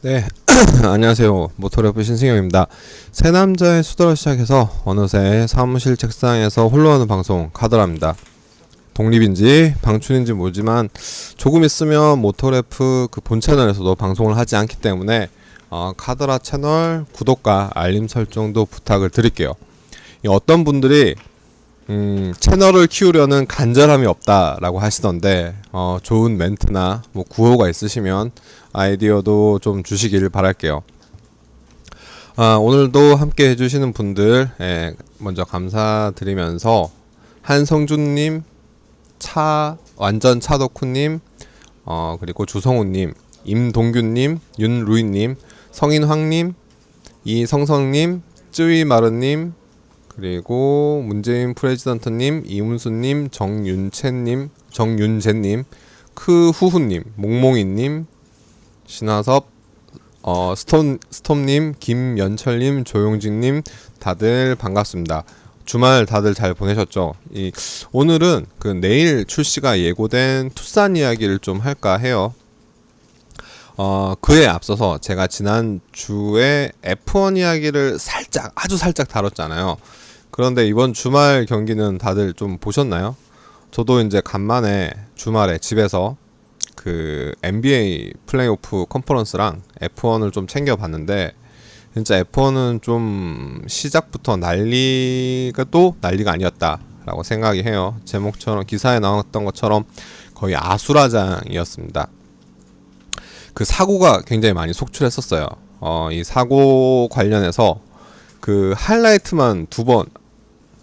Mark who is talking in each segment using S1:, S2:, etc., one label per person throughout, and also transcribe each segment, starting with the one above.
S1: 네, 안녕하세요. 모터래프 신승영입니다. 새 남자의 수다로 시작해서 어느새 사무실 책상에서 홀로 하는 방송 카더라입니다. 독립인지 방출인지 모르지만 조금 있으면 모터래프 그 본 채널에서도 방송을 하지 않기 때문에 카더라 채널 구독과 알림 설정도 부탁을 드릴게요. 어떤 분들이 채널을 키우려는 간절함이 없다라고 하시던데 좋은 멘트나 뭐 구호가 있으시면 아이디어도 좀 주시길 바랄게요. 오늘도 함께 해주시는 분들 먼저 감사드리면서 한성준님, 완전 차덕후님, 그리고 주성우님, 임동균님, 윤루이님, 성인황님, 이성성님, 쯔위마르님, 그리고 문재인 프레지던트님, 이문수님, 정윤재님, 크후후님, 몽몽이님, 신화섭, 스톰님, 김연철님, 조용직님, 다들 반갑습니다. 주말 다들 잘 보내셨죠? 오늘은 그 내일 출시가 예고된 투싼 이야기를 좀 할까 해요. 그에 앞서서 제가 지난주에 F1 이야기를 아주 살짝 다뤘잖아요. 그런데 이번 주말 경기는 다들 좀 보셨나요? 저도 이제 간만에 주말에 집에서 그 NBA 플레이오프 컨퍼런스랑 F1을 좀 챙겨봤는데 진짜 F1은 좀 시작부터 난리가 아니었다라고 생각이 해요. 제목처럼 기사에 나왔던 것처럼 거의 아수라장이었습니다. 그 사고가 굉장히 많이 속출했었어요. 이 사고 관련해서 그 하이라이트만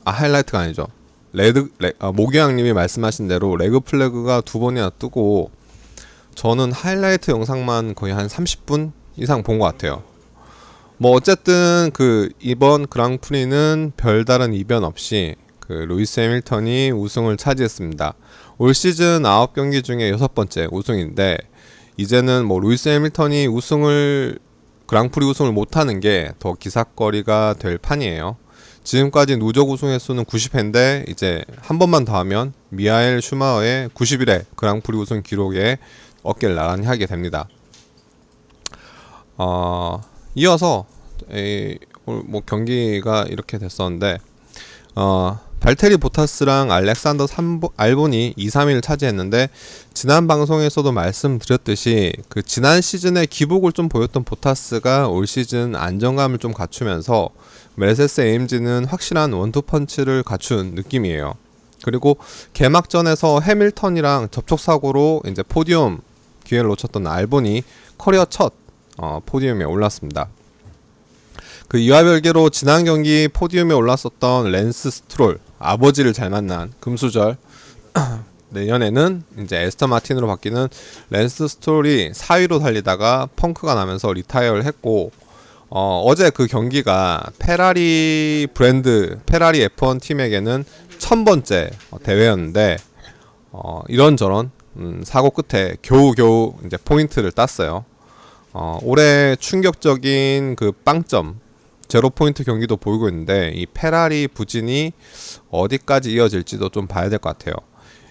S1: 하이라이트가 아니죠. 모기양님이 말씀하신 대로 레그 플래그가 2번이나 뜨고 저는 하이라이트 영상만 거의 한 30분 이상 본 것 같아요. 뭐 어쨌든 그 이번 그랑프리는 별다른 이변 없이 그 루이스 해밀턴이 우승을 차지했습니다. 올 시즌 9경기 중에 6번째 우승인데 이제는 뭐 루이스 해밀턴이 그랑프리 우승을 못하는 게 더 기사거리가 될 판이에요. 지금까지 누적 우승 횟수는 90회인데 이제 한 번만 더 하면 미하엘 슈마허의 91회 그랑프리 우승 기록에 어깨를 나란히 하게 됩니다. 이어서 뭐 경기가 이렇게 됐었는데 발테리 보타스랑 알렉산더 알본이 2, 3위를 차지했는데 지난 방송에서도 말씀드렸듯이 그 지난 시즌에 기복을 좀 보였던 보타스가 올 시즌 안정감을 좀 갖추면서 메르세스 AMG는 확실한 원투펀치를 갖춘 느낌이에요. 그리고 개막전에서 해밀턴이랑 접촉사고로 이제 포디움 기회를 놓쳤던 알본이 커리어 첫 포디움에 올랐습니다. 그 이와 별개로 지난 경기 포디움에 올랐었던 랜스 스트롤, 아버지를 잘 만난 금수저 내년에는 이제 에스턴 마틴으로 바뀌는 랜스 스트롤이 4위로 달리다가 펑크가 나면서 리타이어를 했고 어제 그 경기가 페라리 F1 팀에게는 1000번째 대회였는데 이런저런 사고 끝에 겨우겨우 이제 포인트를 땄어요. 올해 충격적인 그 빵점 제로 포인트 경기도 보이고 있는데 이 페라리 부진이 어디까지 이어질지도 좀 봐야 될 것 같아요.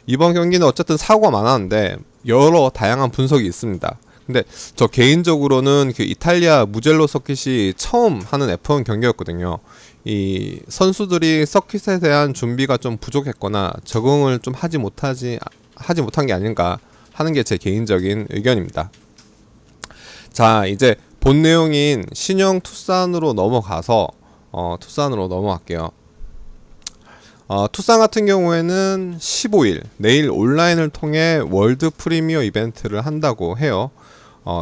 S1: 이번 경기는 어쨌든 사고가 많았는데 여러 다양한 분석이 있습니다. 근데 저 개인적으로는 그 이탈리아 무젤로 서킷이 처음 하는 F1 경기였거든요. 이 선수들이 서킷에 대한 준비가 좀 부족했거나 적응을 좀 하지 못한 게 아닌가 하는 게 제 개인적인 의견입니다. 자, 이제 본 내용인 신형 투싼으로 넘어갈게요. 투싼 같은 경우에는 15일 내일 온라인을 통해 월드 프리미어 이벤트를 한다고 해요.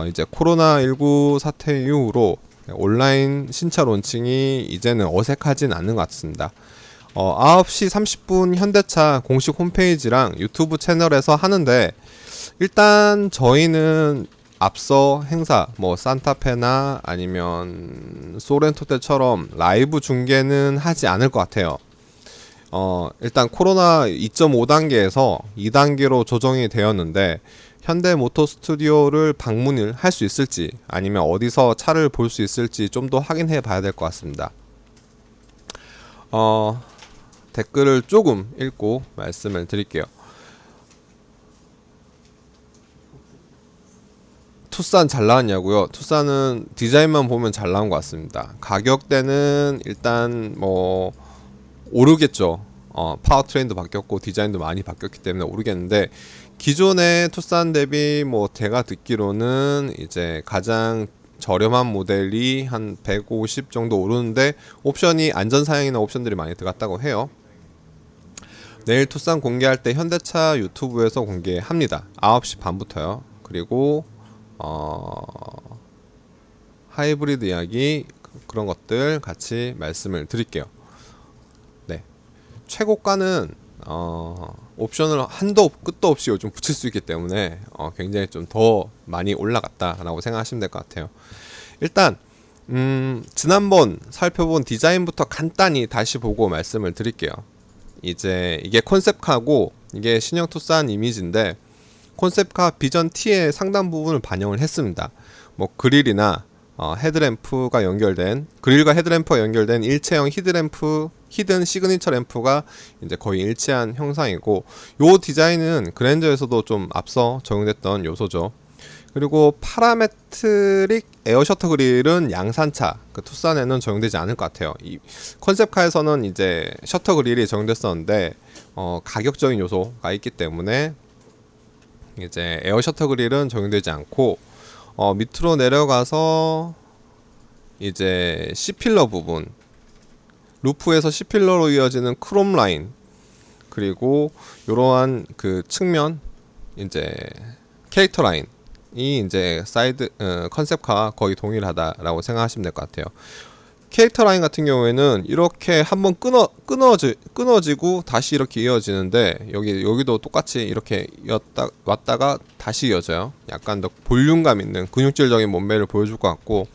S1: 이제 코로나19 사태 이후로 온라인 신차 론칭이 이제는 어색하진 않는 것 같습니다. 9시 30분 현대차 공식 홈페이지랑 유튜브 채널에서 하는데 일단 저희는 앞서 행사 뭐 산타페나 아니면 소렌토 때처럼 라이브 중계는 하지 않을 것 같아요. 일단 코로나 2.5단계에서 2단계로 조정이 되었는데 현대 모터 스튜디오를 방문을 할 수 있을지 아니면 어디서 차를 볼 수 있을지 좀 더 확인해 봐야 될 것 같습니다. 댓글을 조금 읽고 말씀을 드릴게요. 투싼 잘 나왔냐고요? 투싼은 디자인만 보면 잘 나온 것 같습니다. 가격대는 일단 뭐 오르겠죠. 파워트레인도 바뀌었고 디자인도 많이 바뀌었기 때문에 오르겠는데, 기존의 투싼 대비 뭐 제가 듣기로는 이제 가장 저렴한 모델이 한 150 정도 오르는데, 옵션이 안전사양이나 옵션들이 많이 들어갔다고 해요. 내일 투싼 공개할 때 현대차 유튜브에서 공개합니다. 9시 반부터요. 그리고 하이브리드 이야기, 그런 것들 같이 말씀을 드릴게요. 네, 최고가는 옵션을 한도 끝도 없이 요즘 붙일 수 있기 때문에 굉장히 좀 더 많이 올라갔다라고 생각하시면 될 것 같아요. 일단 지난번 살펴본 디자인부터 간단히 다시 보고 말씀을 드릴게요. 이제 이게 컨셉카고 이게 신형 투싼 이미지인데, 컨셉카 비전 T의 상당 부분을 반영을 했습니다. 뭐 그릴이나 헤드램프가 연결된, 그릴과 헤드램프가 연결된 일체형 히드램프, 히든 시그니처 램프가 이제 거의 일치한 형상이고, 요 디자인은 그랜저에서도 좀 앞서 적용됐던 요소죠. 그리고 파라메트릭 에어 셔터 그릴은 양산차, 그 투싼에는 적용되지 않을 것 같아요. 이 컨셉카에서는 이제 셔터 그릴이 적용됐었는데 가격적인 요소가 있기 때문에 이제 에어 셔터 그릴은 적용되지 않고, 밑으로 내려가서 이제 C필러 부분, 루프에서 C필러로 이어지는 크롬 라인, 그리고 이러한 그 측면 이제 캐릭터 라인 이 이제 사이드 컨셉과 거의 동일하다라고 생각하시면 될 것 같아요. 캐릭터 라인 같은 경우에는 이렇게 한번 끊어지고 다시 이렇게 이어지는데, 여기도 똑같이 이렇게 왔다가 다시 이어져요. 약간 더 볼륨감 있는 근육질적인 몸매를 보여줄 것 같고,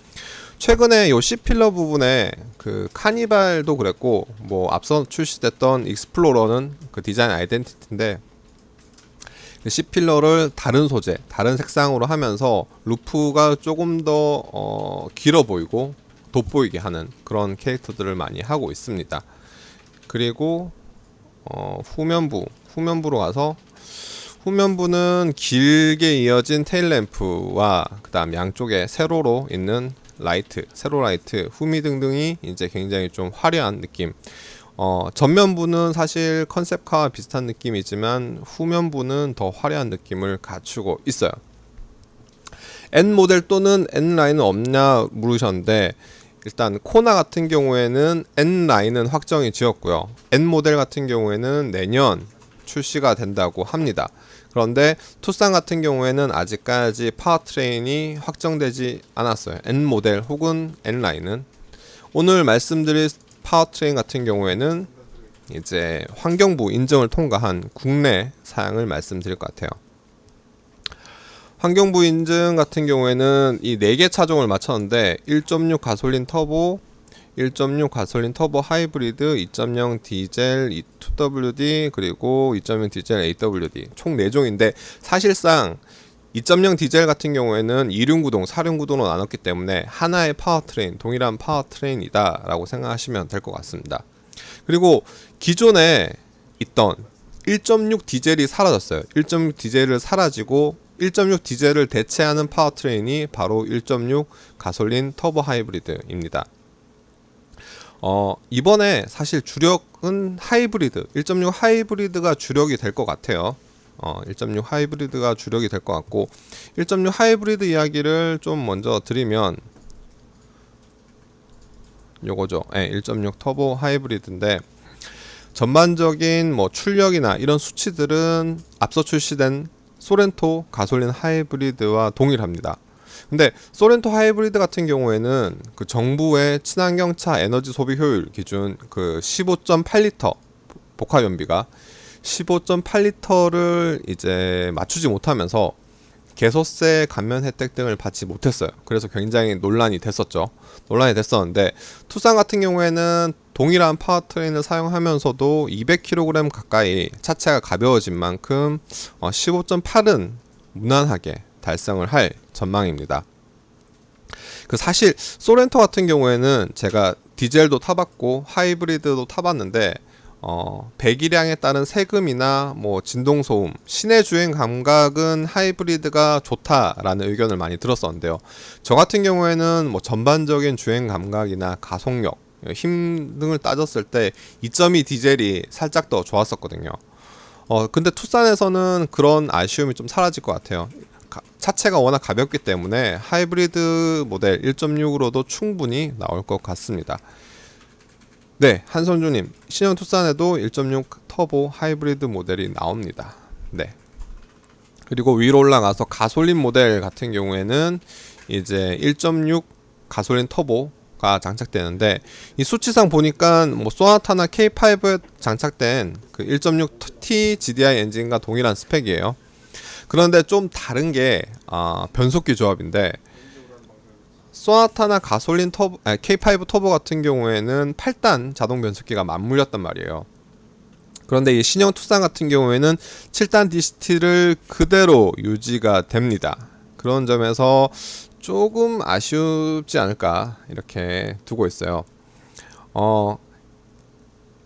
S1: 최근에 요 C필러 부분에 그 카니발도 그랬고, 뭐 앞서 출시됐던 익스플로러는 그 디자인 아이덴티티인데, 그 C필러를 다른 소재, 다른 색상으로 하면서 루프가 조금 더 길어 보이고 돋보이게 하는 그런 캐릭터들을 많이 하고 있습니다. 그리고 후면부로 가서, 후면부는 길게 이어진 테일램프와 그 다음 양쪽에 세로로 있는 라이트, 세로 라이트, 후미 등등이 이제 굉장히 좀 화려한 느낌. 전면부는 사실 컨셉카와 비슷한 느낌이지만 후면부는 더 화려한 느낌을 갖추고 있어요. N 모델 또는 N 라인은 없냐 물으셨는데, 일단 코나 같은 경우에는 N 라인은 확정이 지었고요. N 모델 같은 경우에는 내년 출시가 된다고 합니다. 그런데 투싼 같은 경우에는 아직까지 파워트레인이 확정되지 않았어요. N 모델 혹은 N 라인은. 오늘 말씀드릴 파워트레인 같은 경우에는 이제 환경부 인증을 통과한 국내 사양을 말씀드릴 것 같아요. 환경부 인증 같은 경우에는 이 4개 차종을 맞췄는데, 1.6 가솔린 터보, 1.6 가솔린 터보 하이브리드, 2.0 디젤 2WD, 그리고 2.0 디젤 AWD 총 4종인데, 사실상 2.0 디젤 같은 경우에는 2륜구동, 4륜구동으로 나눴기 때문에 하나의 파워트레인, 동일한 파워트레인이다 라고 생각하시면 될 것 같습니다. 그리고 기존에 있던 1.6 디젤이 사라졌어요. 1.6 디젤을 사라지고 1.6 디젤을 대체하는 파워트레인이 바로 1.6 가솔린 터보 하이브리드입니다. 이번에 사실 주력은 하이브리드, 1.6 하이브리드가 주력이 될 것 같아요. 1.6 하이브리드가 주력이 될 것 같고, 1.6 하이브리드 이야기를 좀 먼저 드리면 요거죠. 1.6 터보 하이브리드인데, 전반적인 뭐 출력이나 이런 수치들은 앞서 출시된 소렌토 가솔린 하이브리드와 동일합니다. 근데 소렌토 하이브리드 같은 경우에는 그 정부의 친환경차 에너지 소비 효율 기준 그 15.8리터 복합 연비가 15.8리터를 이제 맞추지 못하면서 개소세 감면 혜택 등을 받지 못했어요. 그래서 굉장히 논란이 됐었는데, 투싼 같은 경우에는 동일한 파워트레인을 사용하면서도 200kg 가까이 차체가 가벼워진 만큼 15.8은 무난하게 달성을 할 전망입니다. 그 사실 소렌토 같은 경우에는 제가 디젤도 타봤고 하이브리드도 타봤는데 배기량에 따른 세금이나 뭐 진동 소음, 시내 주행 감각은 하이브리드가 좋다라는 의견을 많이 들었었는데요. 저 같은 경우에는 뭐 전반적인 주행 감각이나 가속력, 힘 등을 따졌을 때 2.2 디젤이 살짝 더 좋았었거든요. 근데 투싼에서는 그런 아쉬움이 좀 사라질 것 같아요. 차체가 워낙 가볍기 때문에 하이브리드 모델 1.6으로도 충분히 나올 것 같습니다. 네, 한선주님, 신형 투싼에도 1.6 터보 하이브리드 모델이 나옵니다. 네. 그리고 위로 올라가서 가솔린 모델 같은 경우에는 이제 1.6 가솔린 터보가 장착되는데, 이 수치상 보니까 뭐 소나타나 K5에 장착된 그 1.6T GDI 엔진과 동일한 스펙이에요. 그런데 좀 다른 게 변속기 조합인데, 소나타나 가솔린 터보, K5 터보 같은 경우에는 8단 자동 변속기가 맞물렸단 말이에요. 그런데 이 신형 투싼 같은 경우에는 7단 DCT를 그대로 유지가 됩니다. 그런 점에서 조금 아쉽지 않을까 이렇게 두고 있어요.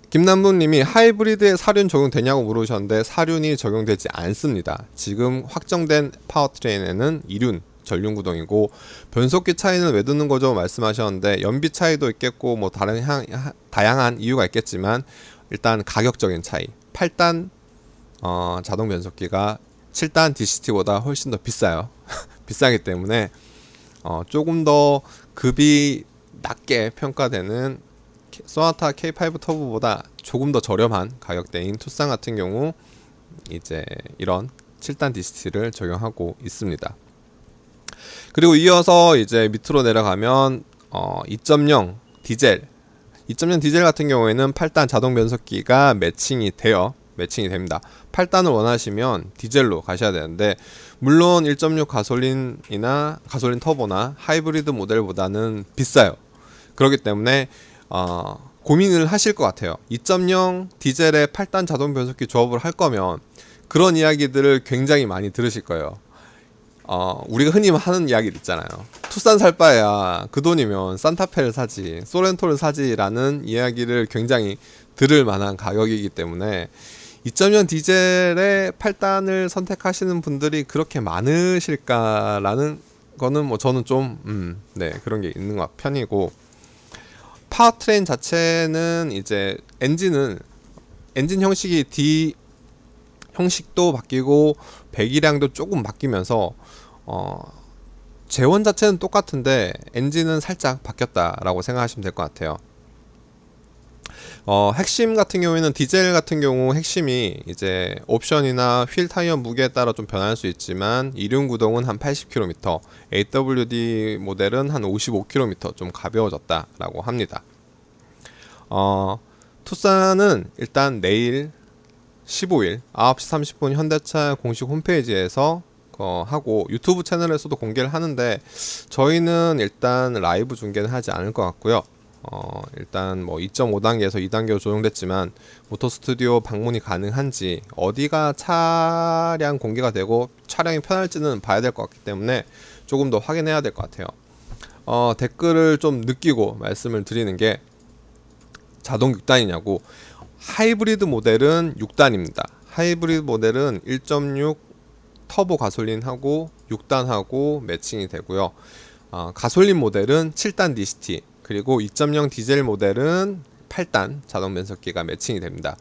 S1: 김남부님이 하이브리드에 사륜 적용되냐고 물으셨는데 사륜이 적용되지 않습니다. 지금 확정된 파워트레인에는 2륜 전륜 구동이고, 변속기 차이는 왜 두는 거죠 말씀하셨는데, 연비 차이도 있겠고 뭐 다양한 이유가 있겠지만 일단 가격적인 차이, 8단 자동 변속기가 7단 DCT보다 훨씬 더 비싸요. 비싸기 때문에 조금 더 급이 낮게 평가되는 소나타 K5 터보보다 조금 더 저렴한 가격대인 투싼 같은 경우 이제 이런 7단 DCT를 적용하고 있습니다. 그리고 이어서 이제 밑으로 내려가면 2.0 디젤 2.0 디젤 같은 경우에는 8단 자동 변속기가 매칭이 됩니다. 8단을 원하시면 디젤로 가셔야 되는데, 물론 1.6 가솔린이나 가솔린 터보나 하이브리드 모델보다는 비싸요. 그렇기 때문에 고민을 하실 것 같아요. 2.0 디젤에 8단 자동 변속기 조합을 할 거면 그런 이야기들을 굉장히 많이 들으실 거예요. 우리가 흔히 하는 이야기들 있잖아요. 투싼 살 바에야 그 돈이면 산타페를 사지, 소렌토를 사지라는 이야기를 굉장히 들을 만한 가격이기 때문에 2.0 디젤의 8단을 선택하시는 분들이 그렇게 많으실까라는 거는 뭐 저는 좀 네, 그런 게 있는 것 편이고, 파워트레인 자체는 이제 엔진 형식이 D 형식도 바뀌고 배기량도 조금 바뀌면서 재원 자체는 똑같은데 엔진은 살짝 바뀌었다라고 생각하시면 될 것 같아요. 핵심 같은 경우에는 디젤 같은 경우 핵심이 이제 옵션이나 휠 타이어 무게에 따라 좀 변할 수 있지만, 이륜 구동은 한 80km, AWD 모델은 한 55km 좀 가벼워졌다라고 합니다. 투싼은 일단 내일 15일 9시 30분 현대차 공식 홈페이지에서 하고 유튜브 채널에서도 공개를 하는데, 저희는 일단 라이브 중계는 하지 않을 것 같고요. 일단 뭐 2.5단계에서 2단계로 조정됐지만 모터 스튜디오 방문이 가능한지, 어디가 차량 공개가 되고 촬영이 편할지는 봐야 될 것 같기 때문에 조금 더 확인해야 될 것 같아요. 댓글을 좀 느끼고 말씀을 드리는 게, 자동 6단이냐고. 하이브리드 모델은 6단입니다. 하이브리드 모델은 1.6 터보 가솔린하고 6단하고 매칭이 되고요. 가솔린 모델은 7단 DCT, 그리고 2.0 디젤 모델은 8단 자동 변속기가 매칭이 됩니다.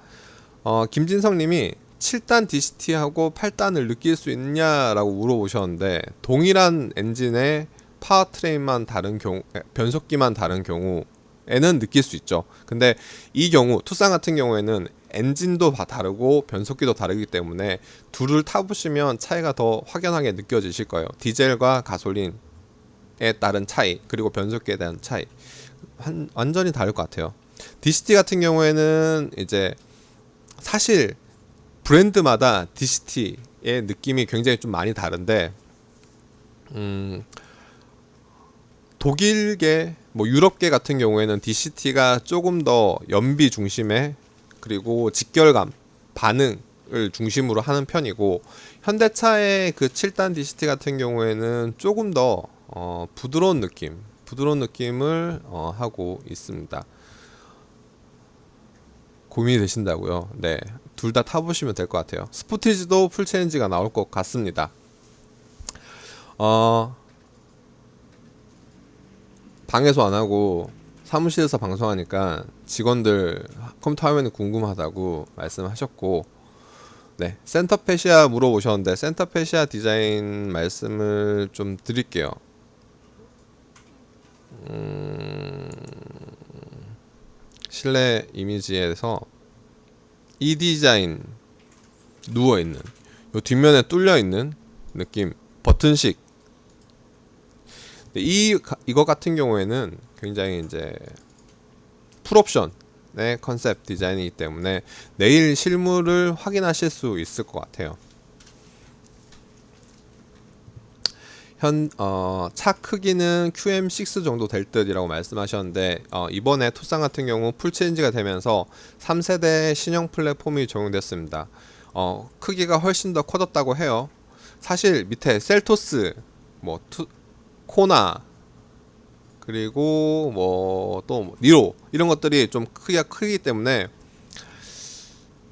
S1: 김진성님이 7단 DCT하고 8단을 느낄 수 있냐라고 물어보셨는데, 동일한 엔진의 파워트레인만 다른 경우, 변속기만 다른 경우에는 느낄 수 있죠. 근데 이 경우 투싼 같은 경우에는 엔진도 다르고 변속기도 다르기 때문에 둘을 타보시면 차이가 더 확연하게 느껴지실 거예요. 디젤과 가솔린에 따른 차이, 그리고 변속기에 대한 차이, 완전히 다를 것 같아요. DCT 같은 경우에는 이제 사실 브랜드마다 DCT의 느낌이 굉장히 좀 많이 다른데, 독일계, 뭐 유럽계 같은 경우에는 DCT가 조금 더 연비 중심의, 그리고 직결감, 반응을 중심으로 하는 편이고, 현대차의 그 7단 DCT 같은 경우에는 조금 더 부드러운 느낌을 하고 있습니다. 고민이 되신다고요? 네, 둘 다 타보시면 될 것 같아요. 스포티지도 풀체인지가 나올 것 같습니다. 방에서 안 하고 사무실에서 방송하니까 직원들 컴퓨터 화면이 궁금하다고 말씀하셨고, 네, 센터페시아 물어보셨는데 센터페시아 디자인 말씀을 좀 드릴게요. 실내 이미지에서 이 디자인 누워있는 요 뒷면에 뚫려있는 느낌 버튼식, 이거 같은 경우에는 굉장히 이제 풀옵션의 컨셉 디자인이기 때문에 내일 실물을 확인하실 수 있을 것 같아요. 차 크기는 QM6 정도 될 듯이라고 말씀하셨는데, 이번에 투싼 같은 경우 풀체인지가 되면서 3세대 신형 플랫폼이 적용됐습니다. 크기가 훨씬 더 커졌다고 해요. 사실 밑에 셀토스, 코나, 그리고 또 니로 이런 것들이 좀 크기가 크기 때문에,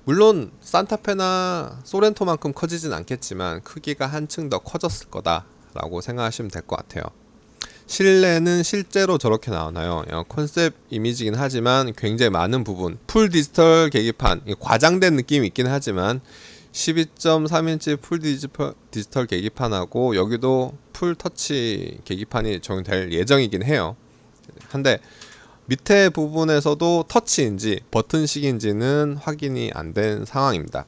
S1: 물론 산타페나 소렌토만큼 커지진 않겠지만 크기가 한층 더 커졌을 거다 라고 생각하시면 될 것 같아요. 실내는 실제로 저렇게 나오나요? 컨셉 이미지긴 하지만 굉장히 많은 부분, 풀 디지털 계기판, 과장된 느낌이 있긴 하지만 12.3인치 풀 디지털 계기판하고 여기도 풀 터치 계기판이 적용될 예정이긴 해요. 한데 밑에 부분에서도 터치인지 버튼식인지는 확인이 안 된 상황입니다.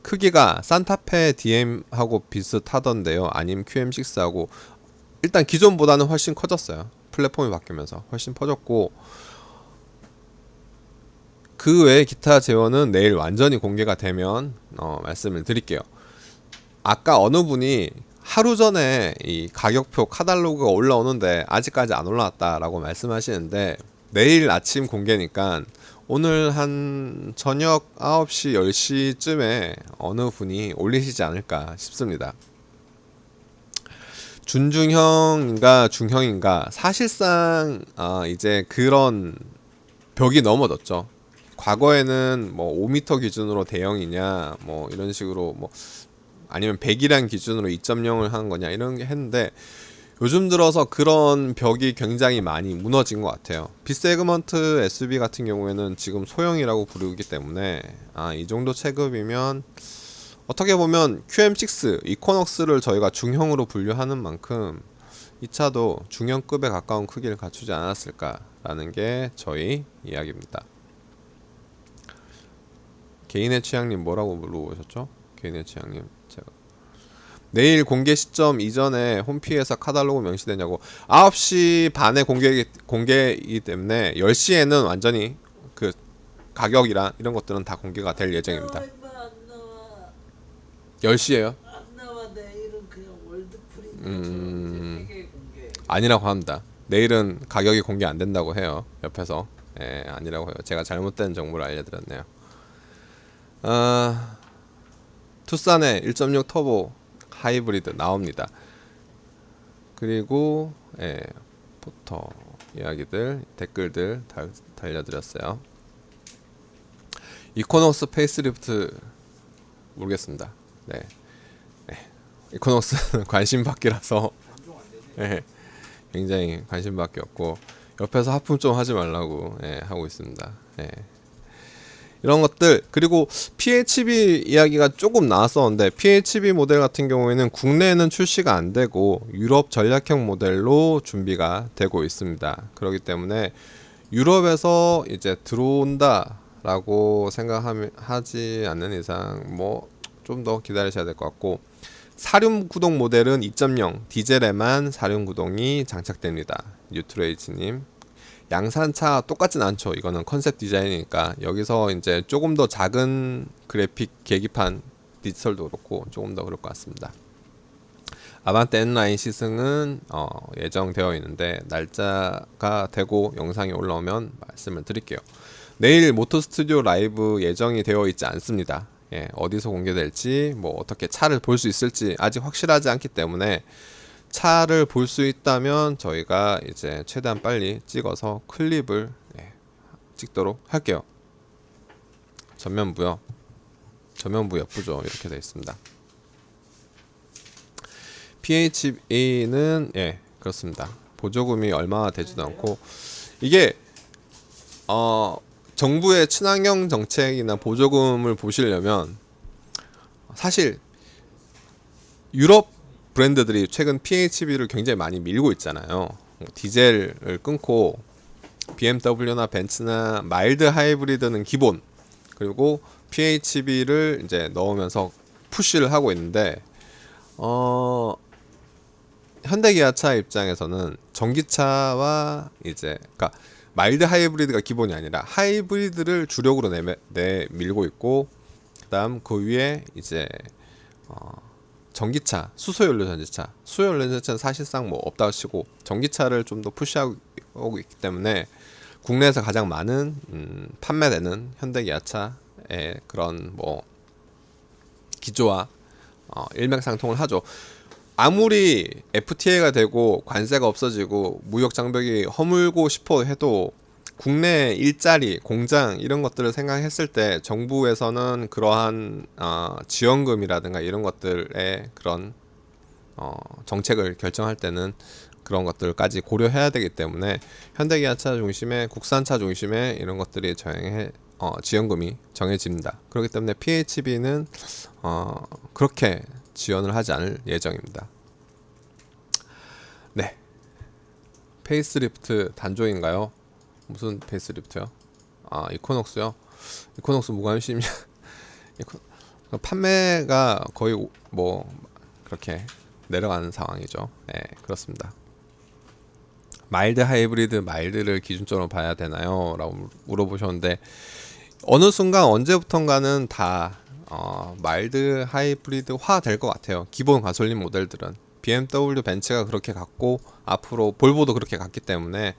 S1: 크기가 산타페 DM하고 비슷하던데요. 아님 QM6하고. 일단 기존보다는 훨씬 커졌어요. 플랫폼이 바뀌면서 훨씬 커졌고, 그 외에 기타 제어는 내일 완전히 공개가 되면 말씀을 드릴게요. 아까 어느 분이 하루 전에 이 가격표 카탈로그가 올라오는데 아직까지 안 올라왔다라고 말씀하시는데, 내일 아침 공개니까 오늘 한 저녁 9시 10시쯤에 어느 분이 올리시지 않을까 싶습니다. 준중형인가 중형인가, 사실상 이제 그런 벽이 넘어졌죠. 과거에는 5m 기준으로 대형이냐 이런 식으로 아니면 100이란 기준으로 2.0을 하는 거냐 이런 게 했는데, 요즘 들어서 그런 벽이 굉장히 많이 무너진 것 같아요. B세그먼트 SUV 같은 경우에는 지금 소형이라고 부르기 때문에 이 정도 체급이면 어떻게 보면 QM6 이코넉스를 저희가 중형으로 분류하는 만큼 이 차도 중형급에 가까운 크기를 갖추지 않았을까라는 게 저희 이야기입니다. 개인의 취향님 뭐라고 물어보셨죠? 개인의 취향님, 제가 내일 공개 시점 이전에 홈피에서 카탈로그 명시되냐고. 9시 반에 공개이기 때문에 10시에는 완전히 그 가격이랑 이런 것들은 다 공개가 될 예정입니다. 10시에요? 아니라고 합니다. 내일은 가격이 공개 안 된다고 해요. 옆에서. 아니라고 해요. 제가 잘못된 정보를 알려드렸네요. 투싼에 1.6 터보 하이브리드 나옵니다. 그리고 포터 이야기들, 댓글들 달려드렸어요. 이코넉스 페이스리프트 모르겠습니다. 네. 이코넉스는 관심 받기라서 굉장히 관심 받기였고, 옆에서 하품 좀 하지 말라고 하고 있습니다. 이런 것들. 그리고 PHEV 이야기가 조금 나왔었는데, PHEV 모델 같은 경우에는 국내에는 출시가 안 되고 유럽 전략형 모델로 준비가 되고 있습니다. 그렇기 때문에 유럽에서 이제 들어온다 라고 생각하지 않는 이상 좀 더 기다리셔야 될 것 같고, 사륜 구동 모델은 2.0 디젤에만 사륜 구동이 장착됩니다. 뉴트레이치님, 양산차 똑같진 않죠. 이거는 컨셉 디자인이니까 여기서 이제 조금 더 작은 그래픽 계기판 디지털도 그렇고 조금 더 그럴 것 같습니다. 아반떼 N라인 시승은 예정되어 있는데 날짜가 되고 영상이 올라오면 말씀을 드릴게요. 내일 모토스튜디오 라이브 예정이 되어 있지 않습니다. 어디서 공개될지 어떻게 차를 볼 수 있을지 아직 확실하지 않기 때문에 차를 볼 수 있다면 저희가 이제 최대한 빨리 찍어서 클립을 찍도록 할게요. 전면부요. 전면부 예쁘죠? 이렇게 되어 있습니다. PHE는 그렇습니다. 보조금이 얼마 되지도 않고, 이게 정부의 친환경 정책이나 보조금을 보시려면 사실 유럽 브랜드들이 최근 PHEV를 굉장히 많이 밀고 있잖아요. 디젤을 끊고 BMW나 벤츠나 마일드 하이브리드는 기본, 그리고 PHEV를 이제 넣으면서 푸시를 하고 있는데, 현대기아차 입장에서는 전기차와 이제 그러니까 마일드 하이브리드가 기본이 아니라 하이브리드를 주력으로 밀고 있고, 그다음 그 위에 이제 전기차, 수소연료 전지차, 수소연료 전지차는 사실상 뭐 없다고 치고 전기차를 좀 더 푸시하고 있기 때문에 국내에서 가장 많은 판매되는 현대기아차의 그런 뭐 기조와 일맥상통을 하죠. 아무리 FTA가 되고 관세가 없어지고 무역 장벽이 허물고 싶어 해도 국내 일자리, 공장 이런 것들을 생각했을 때 정부에서는 그러한 지원금이라든가 이런 것들의 그런 정책을 결정할 때는 그런 것들까지 고려해야 되기 때문에 현대기아차 중심의 국산차 중심의 이런 것들이 지원금이 정해집니다. 그렇기 때문에 PHEV는 그렇게 지원을 하지 않을 예정입니다. 네, 페이스리프트 단종인가요? 무슨 페이스리프트요? 이코녹스요? 이코녹스 무관심이냐? 판매가 거의 뭐 그렇게 내려가는 상황이죠. 네, 그렇습니다. 마일드 하이브리드, 마일드를 기준점으로 봐야 되나요? 라고 물어보셨는데, 어느 순간 언제부턴가는 다 마일드 하이브리드화 될 것 같아요. 기본 가솔린 모델들은 BMW, 벤츠가 그렇게 갔고 앞으로 볼보도 그렇게 갔기 때문에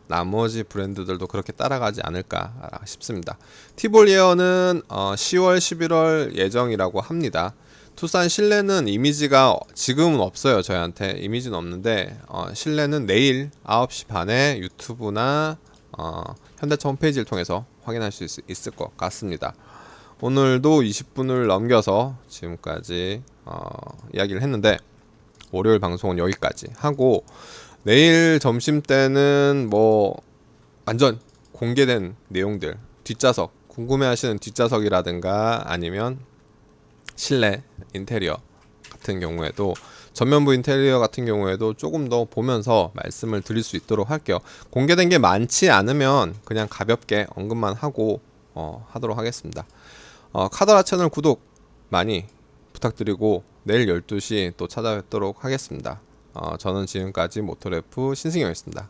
S1: 나머지 브랜드들도 그렇게 따라가지 않을까 싶습니다. 티볼리어는 10월, 11월 예정이라고 합니다. 투싼 실내는 이미지가 지금은 없어요. 저희한테 이미지는 없는데 실내는 내일 9시 반에 유튜브나 현대차 홈페이지를 통해서 확인할 수 있을 것 같습니다. 오늘도 20분을 넘겨서 지금까지 이야기를 했는데, 월요일 방송은 여기까지 하고, 내일 점심때는 뭐 완전 공개된 내용들, 뒷좌석 궁금해하시는 뒷좌석이라든가 아니면 실내 인테리어 같은 경우에도, 전면부 인테리어 같은 경우에도 조금 더 보면서 말씀을 드릴 수 있도록 할게요. 공개된 게 많지 않으면 그냥 가볍게 언급만 하고 하도록 하겠습니다. 카더라 채널 구독 많이 부탁드리고 내일 12시 또 찾아뵙도록 하겠습니다. 저는 지금까지 모토래프 신승영이었습니다.